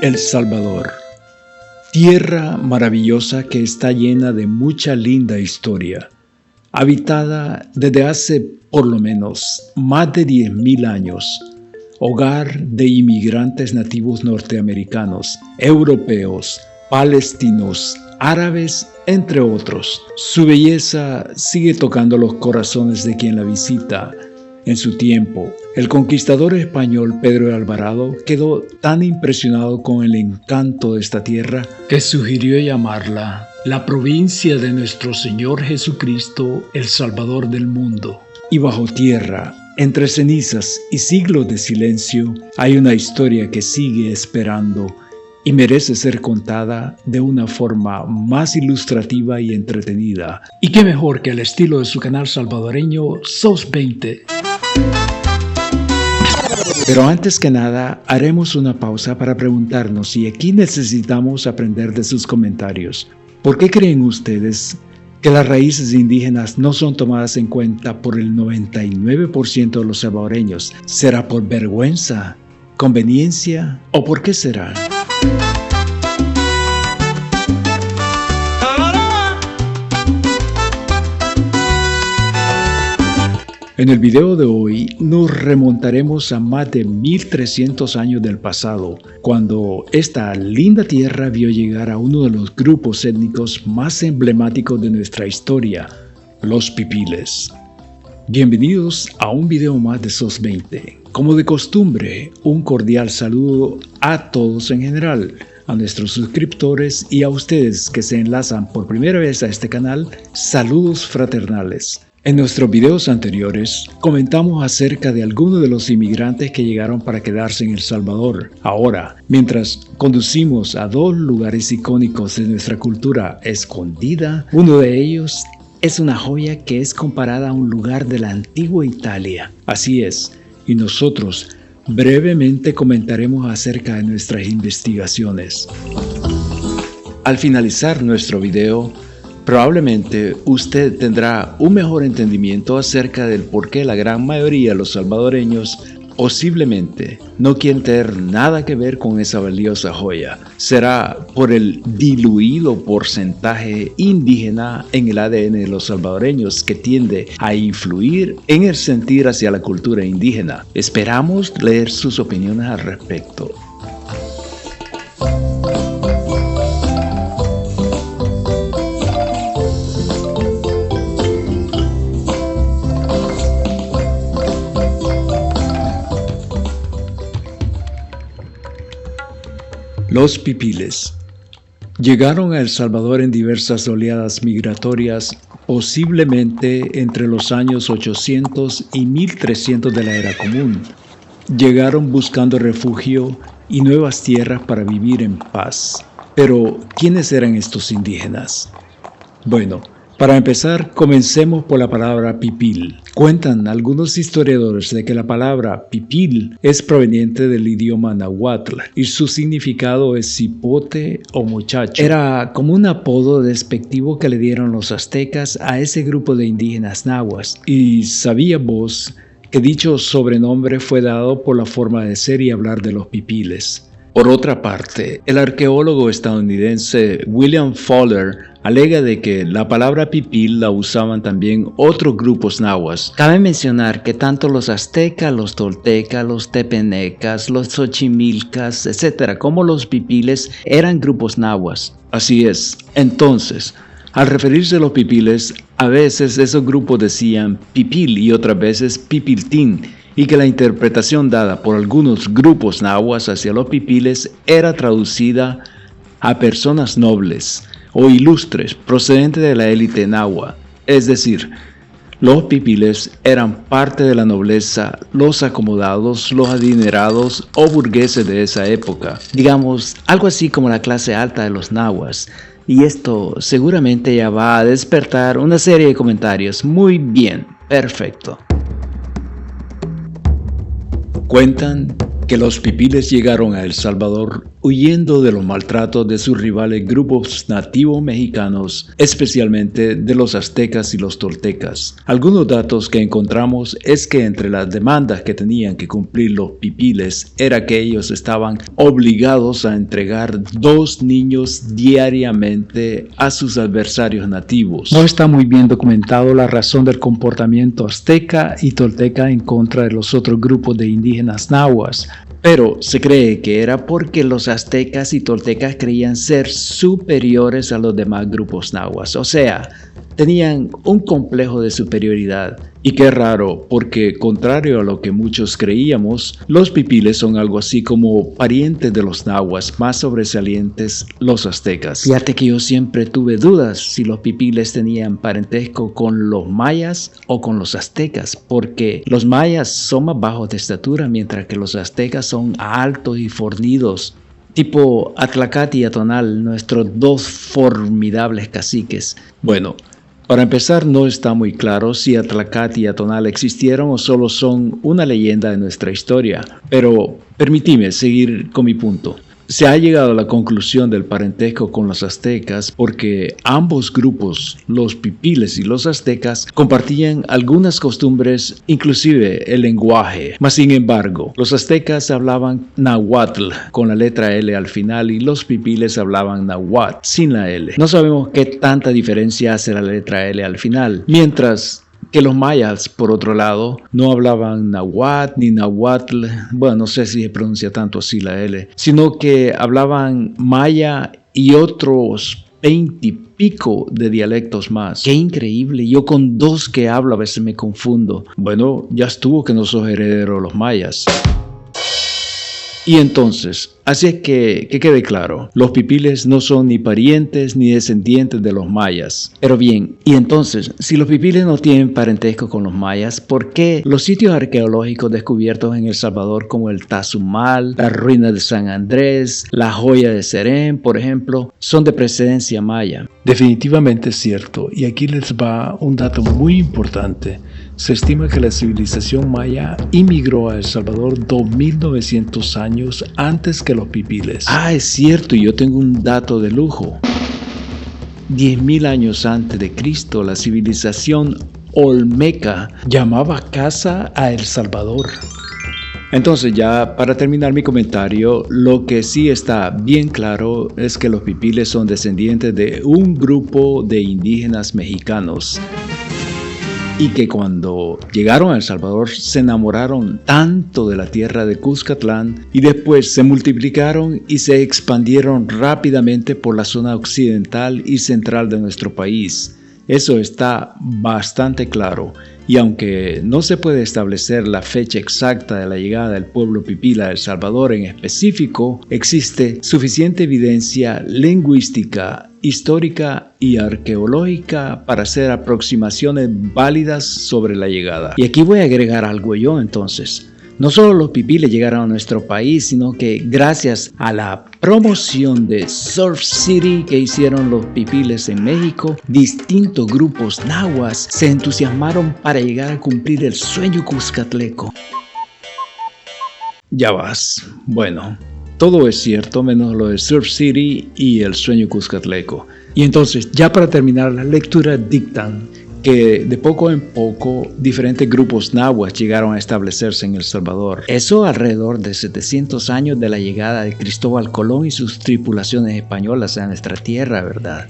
El Salvador, tierra maravillosa que está llena de mucha linda historia, habitada desde hace por lo menos más de 10.000 años, hogar de inmigrantes nativos norteamericanos, europeos, palestinos, árabes, entre otros. Su belleza sigue tocando los corazones de quien la visita. En su tiempo, el conquistador español Pedro de Alvarado quedó tan impresionado con el encanto de esta tierra que sugirió llamarla la provincia de nuestro Señor Jesucristo, el Salvador del mundo. Y bajo tierra, entre cenizas y siglos de silencio, hay una historia que sigue esperando y merece ser contada de una forma más ilustrativa y entretenida. Y qué mejor que el estilo de su canal salvadoreño SOS 20. Pero antes que nada, haremos una pausa para preguntarnos si aquí necesitamos aprender de sus comentarios. ¿Por qué creen ustedes que las raíces indígenas no son tomadas en cuenta por el 99% de los salvadoreños? ¿Será por vergüenza, conveniencia o por qué será? En el video de hoy nos remontaremos a más de 1300 años del pasado, cuando esta linda tierra vio llegar a uno de los grupos étnicos más emblemáticos de nuestra historia, los pipiles. Bienvenidos a un video más de SOS 20. Como de costumbre, un cordial saludo a todos en general, a nuestros suscriptores y a ustedes que se enlazan por primera vez a este canal, saludos fraternales. En nuestros videos anteriores comentamos acerca de algunos de los inmigrantes que llegaron para quedarse en El Salvador. Ahora, mientras conducimos a dos lugares icónicos de nuestra cultura escondida, uno de ellos es una joya que es comparada a un lugar de la antigua Italia. Así es, y nosotros brevemente comentaremos acerca de nuestras investigaciones. Al finalizar nuestro video, probablemente usted tendrá un mejor entendimiento acerca del por qué la gran mayoría de los salvadoreños posiblemente no quieren tener nada que ver con esa valiosa joya. Será por el diluido porcentaje indígena en el ADN de los salvadoreños que tiende a influir en el sentir hacia la cultura indígena. Esperamos leer sus opiniones al respecto. Los pipiles llegaron a El Salvador en diversas oleadas migratorias, posiblemente entre los años 800 y 1300 de la era común. Llegaron buscando refugio y nuevas tierras para vivir en paz. Pero, ¿quiénes eran estos indígenas? Bueno, para empezar, comencemos por la palabra pipil. Cuentan algunos historiadores de que la palabra pipil es proveniente del idioma náhuatl y su significado es cipote o muchacho. Era como un apodo despectivo que le dieron los aztecas a ese grupo de indígenas nahuas. ¿Y sabías vos que dicho sobrenombre fue dado por la forma de ser y hablar de los pipiles? Por otra parte, el arqueólogo estadounidense William Fowler alega de que la palabra pipil la usaban también otros grupos nahuas. Cabe mencionar que tanto los aztecas, los toltecas, los tepenecas, los xochimilcas, etc., como los pipiles eran grupos nahuas. Así es. Entonces, al referirse a los pipiles, a veces esos grupos decían pipil y otras veces pipiltín, y que la interpretación dada por algunos grupos nahuas hacia los pipiles era traducida a personas nobles o ilustres procedentes de la élite nahua. Es decir, los pipiles eran parte de la nobleza, los acomodados, los adinerados o burgueses de esa época. Digamos, algo así como la clase alta de los nahuas. Y esto seguramente ya va a despertar una serie de comentarios. Muy bien, perfecto. Cuentan que los pipiles llegaron a El Salvador huyendo de los maltratos de sus rivales grupos nativos mexicanos, especialmente de los aztecas y los toltecas. Algunos datos que encontramos es que entre las demandas que tenían que cumplir los pipiles era que ellos estaban obligados a entregar 2 niños diariamente a sus adversarios nativos. No está muy bien documentado la razón del comportamiento azteca y tolteca en contra de los otros grupos de indígenas nahuas, pero se cree que era porque los aztecas y toltecas creían ser superiores a los demás grupos nahuas, o sea, tenían un complejo de superioridad. Y qué raro, porque contrario a lo que muchos creíamos, los pipiles son algo así como parientes de los nahuas, más sobresalientes los aztecas. Fíjate que yo siempre tuve dudas si los pipiles tenían parentesco con los mayas o con los aztecas, porque los mayas son más bajos de estatura, mientras que los aztecas son altos y fornidos, tipo Atlacati y Atonal, nuestros 2 formidables caciques. Bueno, para empezar, no está muy claro si Atlacati y Atonal existieron o solo son una leyenda de nuestra historia, pero permíteme seguir con mi punto. Se ha llegado a la conclusión del parentesco con los aztecas porque ambos grupos, los pipiles y los aztecas, compartían algunas costumbres, inclusive el lenguaje. Mas sin embargo, los aztecas hablaban náhuatl con la letra L al final y los pipiles hablaban náhuatl sin la L. No sabemos qué tanta diferencia hace la letra L al final, mientras que los mayas, por otro lado, no hablaban náhuatl ni náhuatl, bueno, no sé si se pronuncia tanto así la L, sino que hablaban maya y otros 20 y pico de dialectos más. ¡Qué increíble! Yo con 2 que hablo a veces me confundo. Bueno, ya estuvo que no sos heredero de los mayas. Y entonces, así es que quede claro, los pipiles no son ni parientes ni descendientes de los mayas. Pero bien, y entonces, si los pipiles no tienen parentesco con los mayas, ¿por qué los sitios arqueológicos descubiertos en El Salvador como el Tazumal, las ruinas de San Andrés, la joya de Serén, por ejemplo, son de precedencia maya? Definitivamente es cierto, y aquí les va un dato muy importante. Se estima que la civilización maya inmigró a El Salvador 2900 años antes que los pipiles. Ah, es cierto, y yo tengo un dato de lujo. 10.000 años antes de Cristo, la civilización olmeca llamaba casa a El Salvador. Entonces, ya para terminar mi comentario, lo que sí está bien claro es que los pipiles son descendientes de un grupo de indígenas mexicanos, y que cuando llegaron a El Salvador se enamoraron tanto de la tierra de Cuscatlán y después se multiplicaron y se expandieron rápidamente por la zona occidental y central de nuestro país. Eso está bastante claro, y aunque no se puede establecer la fecha exacta de la llegada del pueblo pipila a El Salvador en específico, existe suficiente evidencia lingüística, histórica y arqueológica para hacer aproximaciones válidas sobre la llegada. Y aquí voy a agregar algo yo entonces. No solo los pipiles llegaron a nuestro país, sino que gracias a la promoción de Surf City que hicieron los pipiles en México, distintos grupos nahuas se entusiasmaron para llegar a cumplir el sueño cuscatleco. Ya vas. Bueno, todo es cierto menos lo de Surf City y el sueño cuscatleco. Y entonces, ya para terminar, las lecturas dictan que de poco en poco diferentes grupos nahuas llegaron a establecerse en El Salvador. Eso alrededor de 700 años de la llegada de Cristóbal Colón y sus tripulaciones españolas a nuestra tierra, ¿verdad?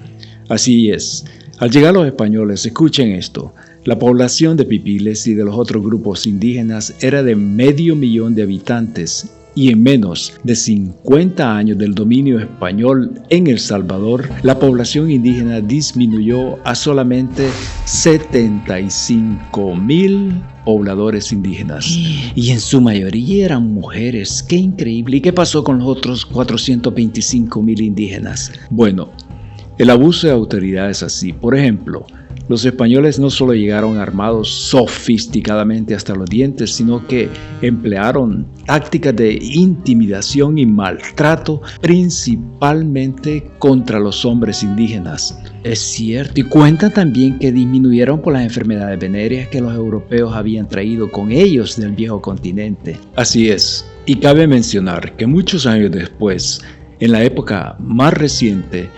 Así es. Al llegar los españoles, escuchen esto, la población de pipiles y de los otros grupos indígenas era de 500,000 de habitantes, y en menos de 50 años del dominio español en El Salvador, la población indígena disminuyó a solamente 75,000 pobladores indígenas. Y en su mayoría eran mujeres. ¡Qué increíble! ¿Y qué pasó con los otros 425,000 indígenas? Bueno, el abuso de autoridad es así. Por ejemplo, los españoles no solo llegaron armados sofisticadamente hasta los dientes, sino que emplearon tácticas de intimidación y maltrato, principalmente contra los hombres indígenas. Es cierto, y cuentan también que disminuyeron por las enfermedades venéreas que los europeos habían traído con ellos del viejo continente. Así es. Y cabe mencionar que muchos años después, en la época más reciente,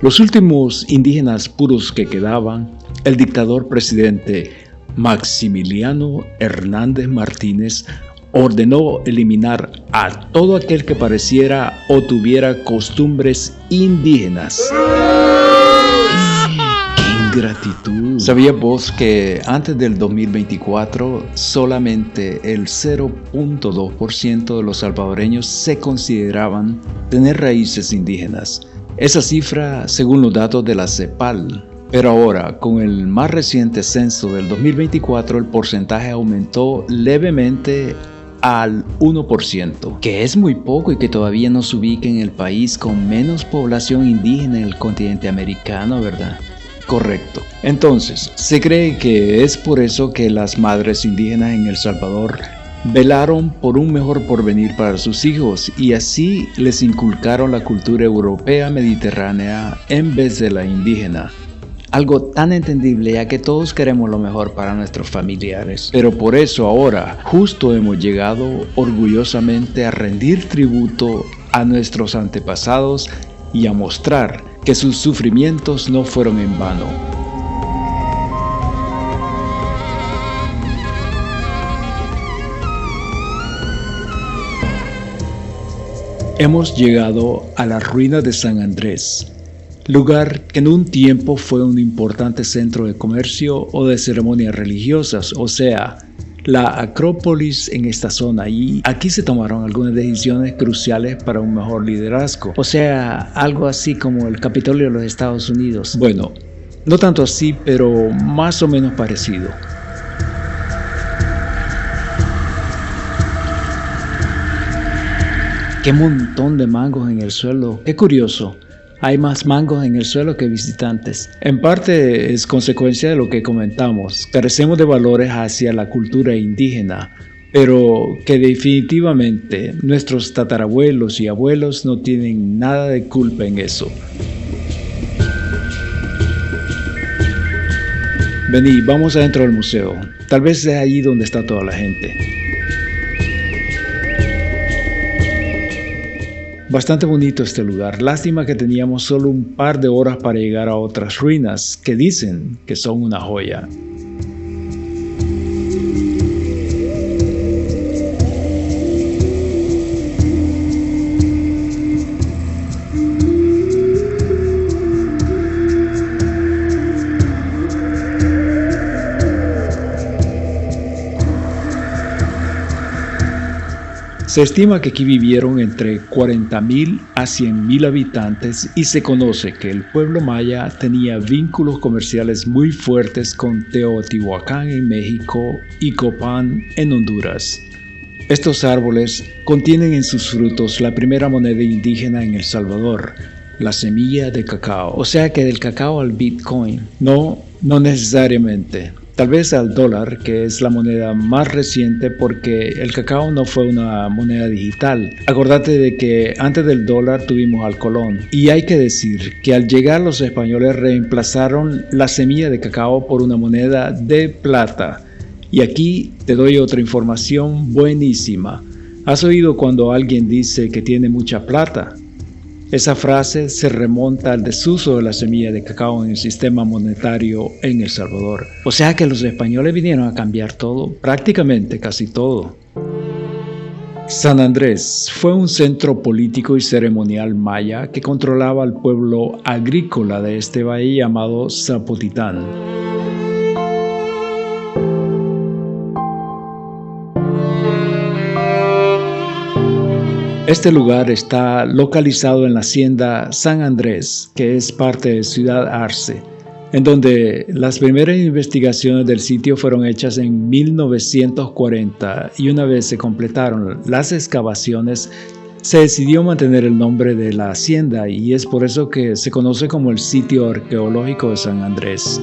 los últimos indígenas puros que quedaban, el dictador presidente Maximiliano Hernández Martínez ordenó eliminar a todo aquel que pareciera o tuviera costumbres indígenas. ¡Qué ingratitud! ¿Sabías vos que antes del 2024 solamente el 0.2% de los salvadoreños se consideraban tener raíces indígenas? Esa cifra según los datos de la CEPAL. Pero ahora, con el más reciente censo del 2024, el porcentaje aumentó levemente al 1%, que es muy poco y que todavía nos ubica en el país con menos población indígena en el continente americano, ¿verdad? Correcto. Entonces, se cree que es por eso que las madres indígenas en El Salvador velaron por un mejor porvenir para sus hijos y así les inculcaron la cultura europea mediterránea en vez de la indígena. Algo tan entendible, ya que todos queremos lo mejor para nuestros familiares. Pero por eso ahora justo hemos llegado orgullosamente a rendir tributo a nuestros antepasados y a mostrar que sus sufrimientos no fueron en vano. Hemos llegado a las ruinas de San Andrés, lugar que en un tiempo fue un importante centro de comercio o de ceremonias religiosas, o sea, la Acrópolis en esta zona, y aquí se tomaron algunas decisiones cruciales para un mejor liderazgo. O sea, algo así como el Capitolio de los Estados Unidos. Bueno, no tanto así, pero más o menos parecido. ¡Qué montón de mangos en el suelo! ¡Qué curioso! Hay más mangos en el suelo que visitantes. En parte es consecuencia de lo que comentamos. Carecemos de valores hacia la cultura indígena, pero que definitivamente nuestros tatarabuelos y abuelos no tienen nada de culpa en eso. Vení, vamos adentro del museo. Tal vez es allí donde está toda la gente. Bastante bonito este lugar. Lástima que teníamos solo un par de horas para llegar a otras ruinas que dicen que son una joya. Se estima que aquí vivieron entre 40,000 a 100,000 habitantes y se conoce que el pueblo maya tenía vínculos comerciales muy fuertes con Teotihuacán en México y Copán en Honduras. Estos árboles contienen en sus frutos la primera moneda indígena en El Salvador, la semilla de cacao. O sea que del cacao al Bitcoin. No necesariamente. Tal vez al dólar, que es la moneda más reciente porque el cacao no fue una moneda digital. Acordate de que antes del dólar tuvimos al colón. Y hay que decir que al llegar los españoles reemplazaron la semilla de cacao por una moneda de plata. Y aquí te doy otra información buenísima. ¿Has oído cuando alguien dice que tiene mucha plata? Esa frase se remonta al desuso de la semilla de cacao en el sistema monetario en El Salvador. O sea que los españoles vinieron a cambiar todo, prácticamente casi todo. San Andrés fue un centro político y ceremonial maya que controlaba al pueblo agrícola de este valle llamado Zapotitán. Este lugar está localizado en la hacienda San Andrés, que es parte de Ciudad Arce, en donde las primeras investigaciones del sitio fueron hechas en 1940 y una vez se completaron las excavaciones, se decidió mantener el nombre de la hacienda y es por eso que se conoce como el sitio arqueológico de San Andrés.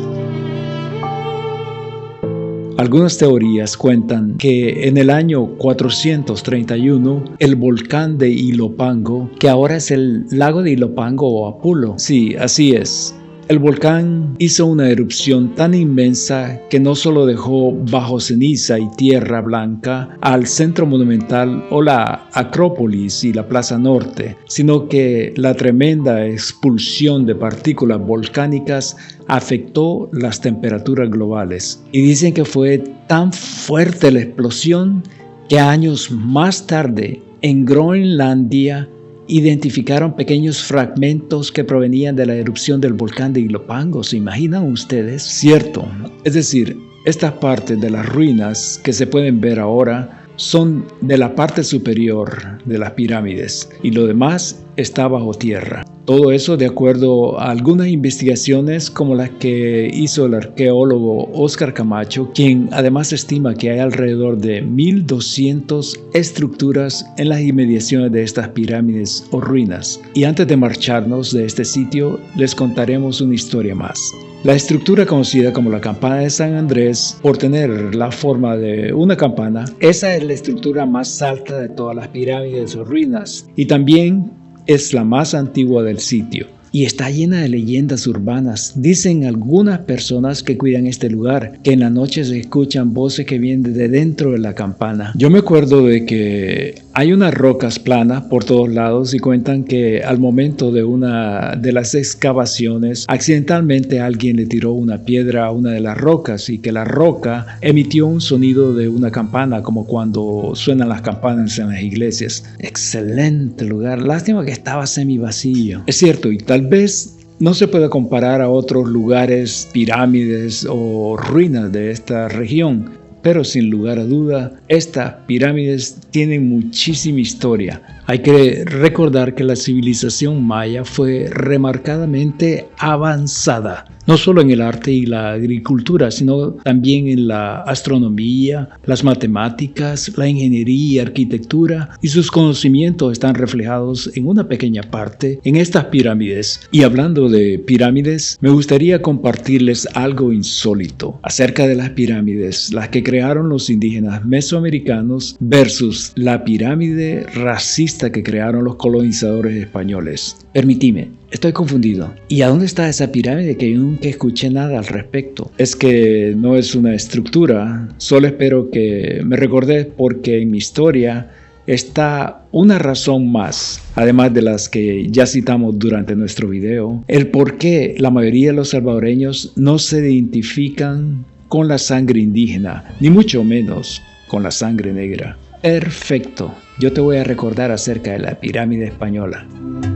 Algunas teorías cuentan que en el año 431 el volcán de Ilopango, que ahora es el lago de Ilopango o Apulo. Sí, así es. El volcán hizo una erupción tan inmensa que no solo dejó bajo ceniza y tierra blanca al centro monumental o la Acrópolis y la Plaza Norte, sino que la tremenda expulsión de partículas volcánicas afectó las temperaturas globales. Y dicen que fue tan fuerte la explosión que años más tarde, en Groenlandia, identificaron pequeños fragmentos que provenían de la erupción del volcán de Ilopango. ¿Se imaginan ustedes? Cierto. Es decir, estas partes de las ruinas que se pueden ver ahora son de la parte superior de las pirámides y lo demás está bajo tierra. Todo eso de acuerdo a algunas investigaciones como las que hizo el arqueólogo Oscar Camacho, quien además estima que hay alrededor de 1,200 estructuras en las inmediaciones de estas pirámides o ruinas. Y antes de marcharnos de este sitio, les contaremos una historia más. La estructura conocida como la campana de San Andrés, por tener la forma de una campana, esa es la estructura más alta de todas las pirámides o ruinas y también es la más antigua del sitio. Y está llena de leyendas urbanas. Dicen algunas personas que cuidan este lugar que en la noche se escuchan voces que vienen de dentro de la campana. Yo me acuerdo de que hay unas rocas planas por todos lados y cuentan que al momento de una de las excavaciones accidentalmente alguien le tiró una piedra a una de las rocas y que la roca emitió un sonido de una campana, como cuando suenan las campanas en las iglesias. Excelente lugar. Lástima que estaba semi vacío. Es cierto, y tal vez no se puede comparar a otros lugares, pirámides o ruinas de esta región, pero sin lugar a duda, estas pirámides tienen muchísima historia. Hay que recordar que la civilización maya fue remarcadamente avanzada, no solo en el arte y la agricultura, sino también en la astronomía, las matemáticas, la ingeniería y arquitectura, y sus conocimientos están reflejados en una pequeña parte en estas pirámides. Y hablando de pirámides, me gustaría compartirles algo insólito acerca de las pirámides, las que crearon los indígenas mesoamericanos versus la pirámide racista que crearon los colonizadores españoles. Permitime, estoy confundido. ¿Y a dónde está esa pirámide que yo nunca escuché nada al respecto? Es que no es una estructura, solo espero que me recordes porque en mi historia está una razón más, además de las que ya citamos durante nuestro video, el por qué la mayoría de los salvadoreños no se identifican con la sangre indígena, ni mucho menos con la sangre negra. Perfecto, yo te voy a recordar acerca de la pirámide española.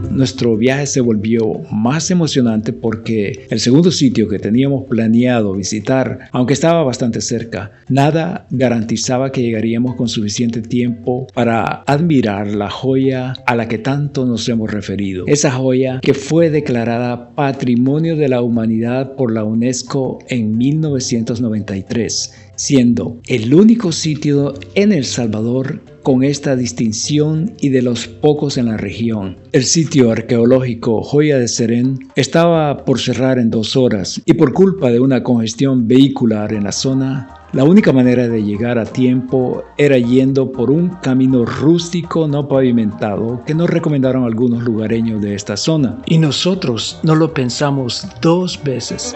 Nuestro viaje se volvió más emocionante porque el segundo sitio que teníamos planeado visitar, aunque estaba bastante cerca, nada garantizaba que llegaríamos con suficiente tiempo para admirar la joya a la que tanto nos hemos referido. Esa joya que fue declarada Patrimonio de la Humanidad por la UNESCO en 1993, siendo el único sitio en El Salvador con esta distinción y de los pocos en la región. El sitio arqueológico Joya de Serén estaba por cerrar en 2 horas y por culpa de una congestión vehicular en la zona, la única manera de llegar a tiempo era yendo por un camino rústico no pavimentado que nos recomendaron algunos lugareños de esta zona. Y nosotros no lo pensamos 2 veces.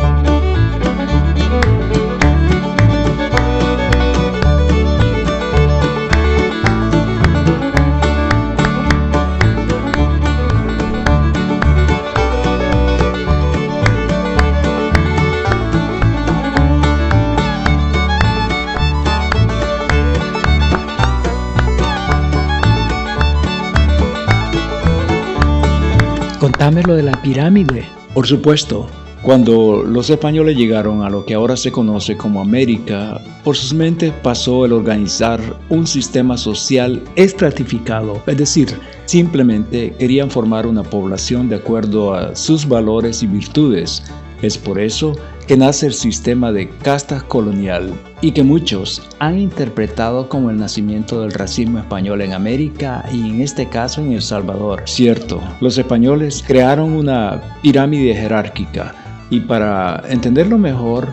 Contame lo de la pirámide. Por supuesto, cuando los españoles llegaron a lo que ahora se conoce como América, por sus mentes pasó el organizar un sistema social estratificado, es decir, simplemente querían formar una población de acuerdo a sus valores y virtudes. Es por eso que nace el sistema de castas colonial y que muchos han interpretado como el nacimiento del racismo español en América y en este caso en El Salvador. Cierto, los españoles crearon una pirámide jerárquica y para entenderlo mejor,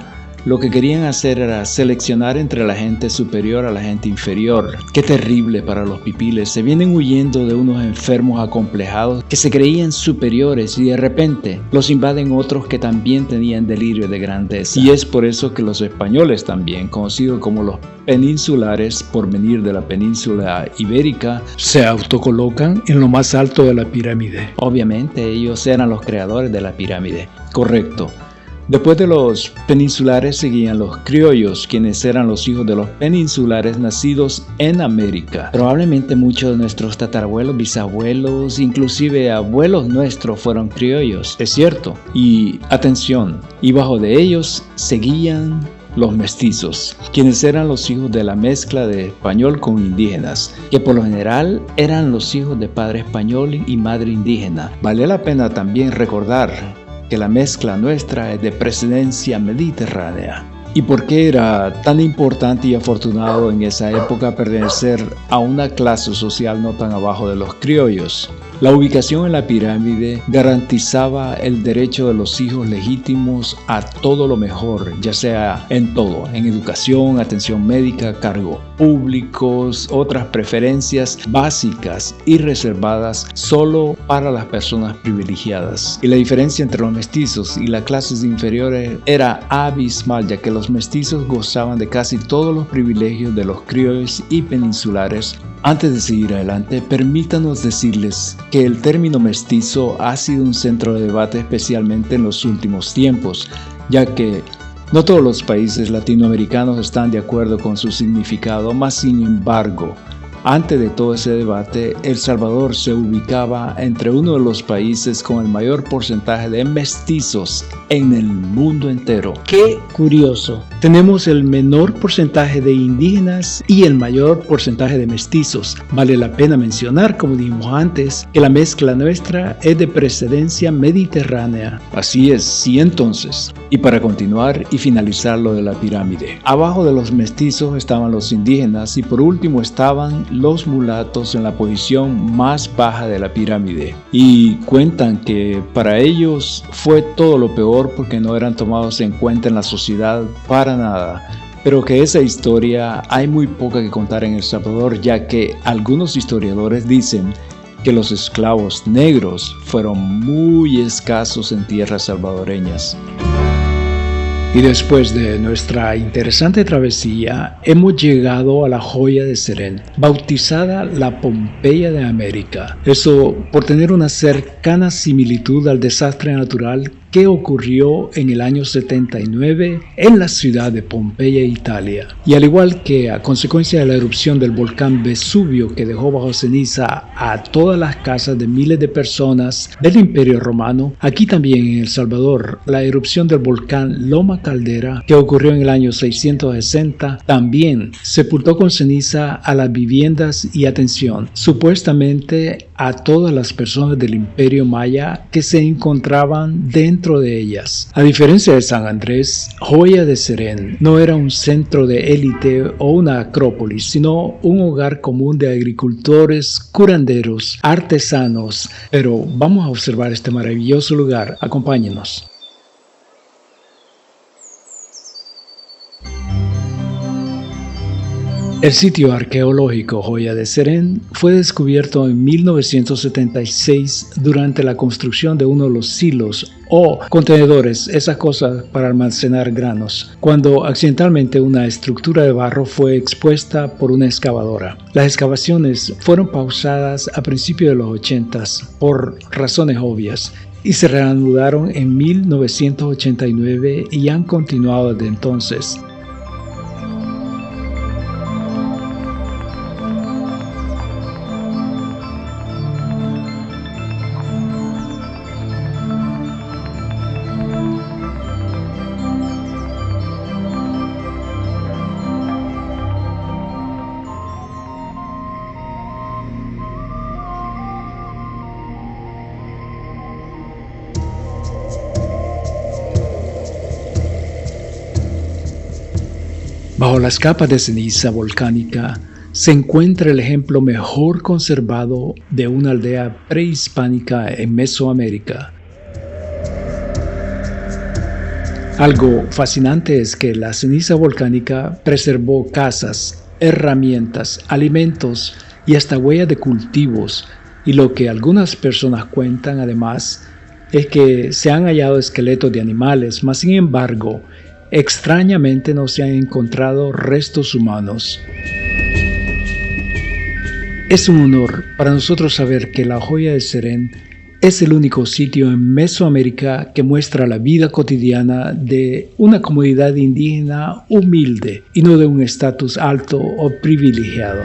lo que querían hacer era seleccionar entre la gente superior a la gente inferior. Qué terrible para los pipiles. Se vienen huyendo de unos enfermos acomplejados que se creían superiores y de repente los invaden otros que también tenían delirio de grandeza. Y es por eso que los españoles también, conocidos como los peninsulares por venir de la península ibérica, se autocolocan en lo más alto de la pirámide. Obviamente ellos eran los creadores de la pirámide. Correcto. Después de los peninsulares seguían los criollos, quienes eran los hijos de los peninsulares nacidos en América. Probablemente muchos de nuestros tatarabuelos, bisabuelos, inclusive abuelos nuestros fueron criollos, es cierto. Y atención, y bajo de ellos seguían los mestizos, quienes eran los hijos de la mezcla de español con indígenas, que por lo general eran los hijos de padre español y madre indígena. Vale la pena también recordar que la mezcla nuestra es de precedencia mediterránea. ¿Y por qué era tan importante y afortunado en esa época pertenecer a una clase social no tan abajo de los criollos? La ubicación en la pirámide garantizaba el derecho de los hijos legítimos a todo lo mejor, ya sea en todo, en educación, atención médica, cargos públicos, otras preferencias básicas y reservadas solo para las personas privilegiadas. Y la diferencia entre los mestizos y las clases inferiores era abismal, ya que los mestizos gozaban de casi todos los privilegios de los criollos y peninsulares. Antes de seguir adelante, permítanos decirles que el término mestizo ha sido un centro de debate especialmente en los últimos tiempos, ya que no todos los países latinoamericanos están de acuerdo con su significado, mas sin embargo, antes de todo ese debate, El Salvador se ubicaba entre uno de los países con el mayor porcentaje de mestizos en el mundo entero. ¡Qué curioso! Tenemos el menor porcentaje de indígenas y el mayor porcentaje de mestizos. Vale la pena mencionar, como dijimos antes, que la mezcla nuestra es de precedencia mediterránea. Así es, sí, entonces. Y para continuar y finalizar lo de la pirámide, abajo de los mestizos estaban los indígenas y por último estaban los mulatos en la posición más baja de la pirámide. Y cuentan que para ellos fue todo lo peor porque no eran tomados en cuenta en la sociedad para nada. Pero que esa historia hay muy poca que contar en El Salvador, ya que algunos historiadores dicen que los esclavos negros fueron muy escasos en tierras salvadoreñas. Y después de nuestra interesante travesía, hemos llegado a la joya de Serén, bautizada la Pompeya de América. Eso por tener una cercana similitud al desastre natural que ocurrió en el año 79 en la ciudad de Pompeya, Italia. Y al igual que a consecuencia de la erupción del volcán Vesubio que dejó bajo ceniza a todas las casas de miles de personas del Imperio Romano, aquí también en El Salvador, la erupción del volcán Loma Caldera, que ocurrió en el año 660, también sepultó con ceniza a las viviendas y, atención, supuestamente a todas las personas del Imperio Maya que se encontraban dentro de ellas. A diferencia de San Andrés, Joya de Serén no era un centro de élite o una acrópolis, sino un hogar común de agricultores, curanderos, artesanos. Pero vamos a observar este maravilloso lugar. Acompáñenos. El sitio arqueológico Joya de Serén fue descubierto en 1976 durante la construcción de uno de los silos o contenedores, esas cosas para almacenar granos, cuando accidentalmente una estructura de barro fue expuesta por una excavadora. Las excavaciones fueron pausadas a principios de los 80s por razones obvias y se reanudaron en 1989 y han continuado desde entonces. Bajo las capas de ceniza volcánica se encuentra el ejemplo mejor conservado de una aldea prehispánica en Mesoamérica. Algo fascinante es que la ceniza volcánica preservó casas, herramientas, alimentos y hasta huellas de cultivos, y lo que algunas personas cuentan además es que se han hallado esqueletos de animales, mas sin embargo, extrañamente no se han encontrado restos humanos. Es un honor para nosotros saber que la Joya de Serén es el único sitio en Mesoamérica que muestra la vida cotidiana de una comunidad indígena humilde y no de un estatus alto o privilegiado.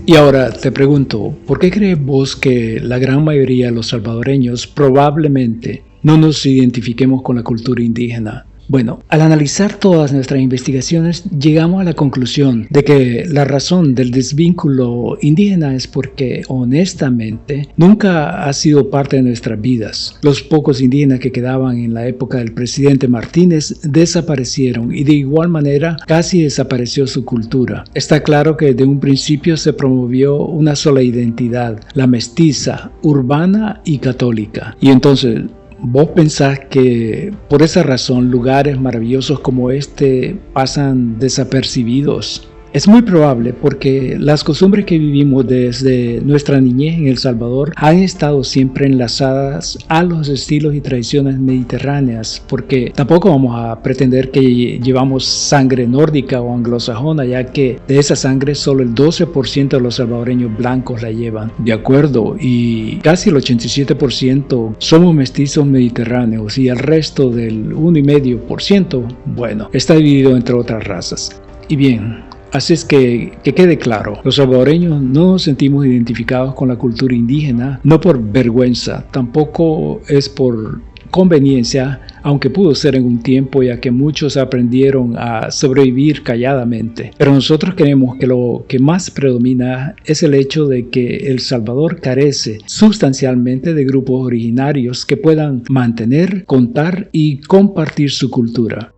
Y ahora te pregunto, ¿por qué crees vos que la gran mayoría de los salvadoreños probablemente no nos identifiquemos con la cultura indígena? Bueno, al analizar todas nuestras investigaciones, llegamos a la conclusión de que la razón del desvínculo indígena es porque, honestamente, nunca ha sido parte de nuestras vidas. Los pocos indígenas que quedaban en la época del presidente Martínez desaparecieron y de igual manera casi desapareció su cultura. Está claro que desde un principio se promovió una sola identidad, la mestiza, urbana y católica. Y entonces, ¿vos pensás que por esa razón lugares maravillosos como este pasan desapercibidos? Es muy probable porque las costumbres que vivimos desde nuestra niñez en El Salvador han estado siempre enlazadas a los estilos y tradiciones mediterráneas, porque tampoco vamos a pretender que llevamos sangre nórdica o anglosajona, ya que de esa sangre solo el 12% de los salvadoreños blancos la llevan. De acuerdo, y casi el 87% somos mestizos mediterráneos y el resto del 1,5%, bueno, está dividido entre otras razas. Y bien, así es que quede claro, los salvadoreños no nos sentimos identificados con la cultura indígena, no por vergüenza, tampoco es por conveniencia, aunque pudo ser en un tiempo ya que muchos aprendieron a sobrevivir calladamente. Pero nosotros creemos que lo que más predomina es el hecho de que El Salvador carece sustancialmente de grupos originarios que puedan mantener, contar y compartir su cultura.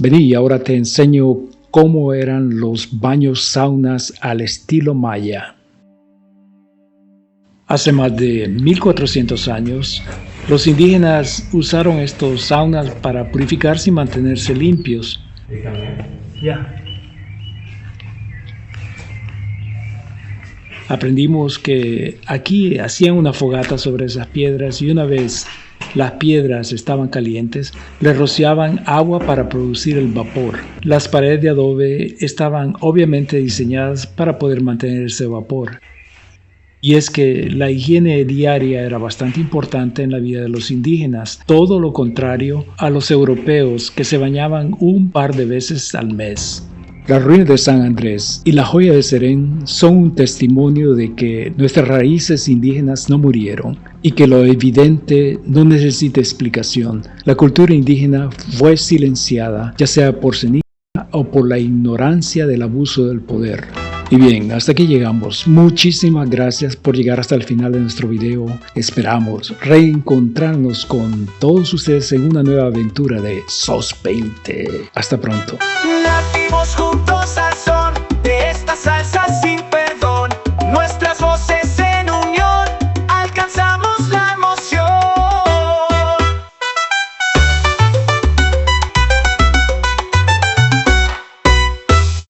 Vení, ahora te enseño cómo eran los baños saunas al estilo maya. Hace más de 1400 años, los indígenas usaron estos saunas para purificarse y mantenerse limpios. Ya. Aprendimos que aquí hacían una fogata sobre esas piedras y una vez las piedras estaban calientes, le rociaban agua para producir el vapor. Las paredes de adobe estaban obviamente diseñadas para poder mantener ese vapor. Y es que la higiene diaria era bastante importante en la vida de los indígenas, todo lo contrario a los europeos que se bañaban un par de veces al mes. Las ruinas de San Andrés y la Joya de Serén son un testimonio de que nuestras raíces indígenas no murieron y que lo evidente no necesita explicación. La cultura indígena fue silenciada, ya sea por ceniza o por la ignorancia del abuso del poder. Y bien, hasta aquí llegamos. Muchísimas gracias por llegar hasta el final de nuestro video. Esperamos reencontrarnos con todos ustedes en una nueva aventura de SOS 20. Hasta pronto. Nacimos juntos a